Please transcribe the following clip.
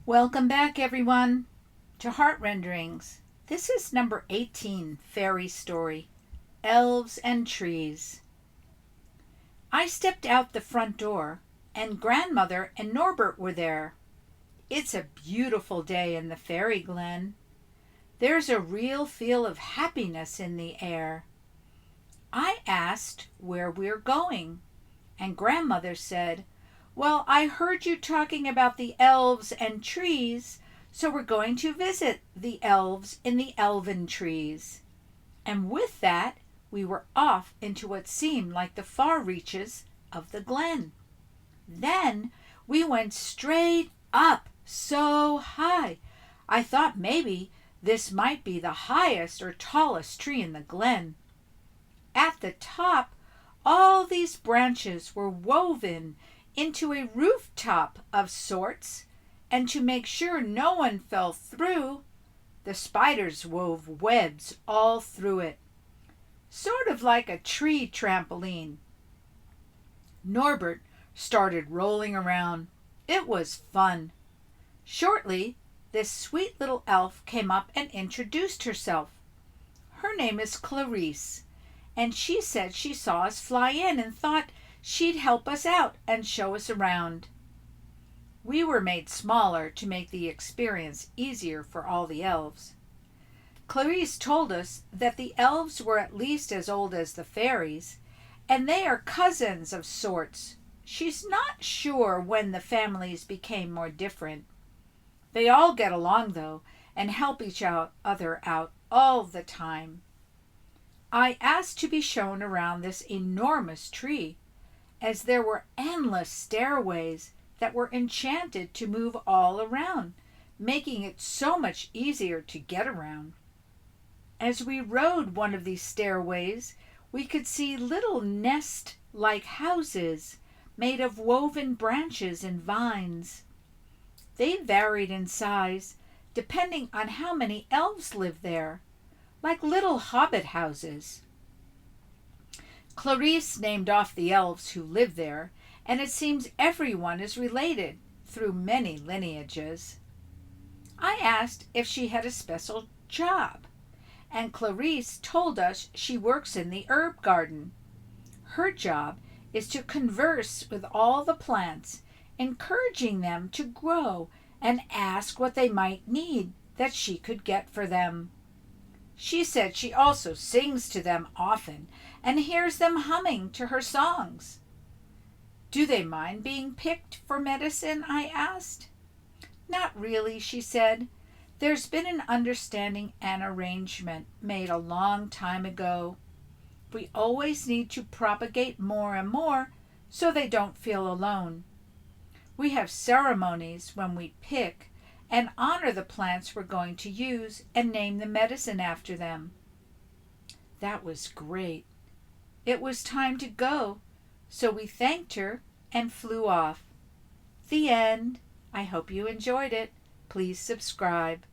Welcome back, everyone, to Heart Renderings. This is number 18, Fairy Story, Elves and Trees. I stepped out the front door, and Grandmother and Norbert were there. It's a beautiful day in the Fairy Glen. There's a real feel of happiness in the air. I asked where we're going, and Grandmother said, "Well, I heard you talking about the elves and trees, so we're going to visit the elves in the elven trees." And with that, we were off into what seemed like the far reaches of the glen. Then we went straight up so high. I thought maybe this might be the highest or tallest tree in the glen. At the top, all these branches were woven into a rooftop of sorts, and to make sure no one fell through, the spiders wove webs all through it, sort of like a tree trampoline. Norbert started rolling around. It was fun. Shortly, this sweet little elf came up and introduced herself. Her name is Clarice, and she said she saw us fly in and thought she'd help us out and show us around. We were made smaller to make the experience easier for all the elves. Clarice told us that the elves were at least as old as the fairies, and they are cousins of sorts. She's not sure when the families became more different. They all get along, though, and help each other out all the time. I asked to be shown around this enormous tree, as there were endless stairways that were enchanted to move all around, making it so much easier to get around. As we rode one of these stairways, we could see little nest-like houses made of woven branches and vines. They varied in size, depending on how many elves lived there, like little hobbit houses. Clarice named off the elves who live there, and it seems everyone is related through many lineages. I asked if she had a special job, and Clarice told us she works in the herb garden. Her job is to converse with all the plants, encouraging them to grow and ask what they might need that she could get for them. She said she also sings to them often and hears them humming to her songs. "Do they mind being picked for medicine?" I asked. "Not really," she said. "There's been an understanding and arrangement made a long time ago. We always need to propagate more and more so they don't feel alone. We have ceremonies when we pick and honor the plants we're going to use and name the medicine after them." That was great. It was time to go, so we thanked her and flew off. The end. I hope you enjoyed it. Please subscribe.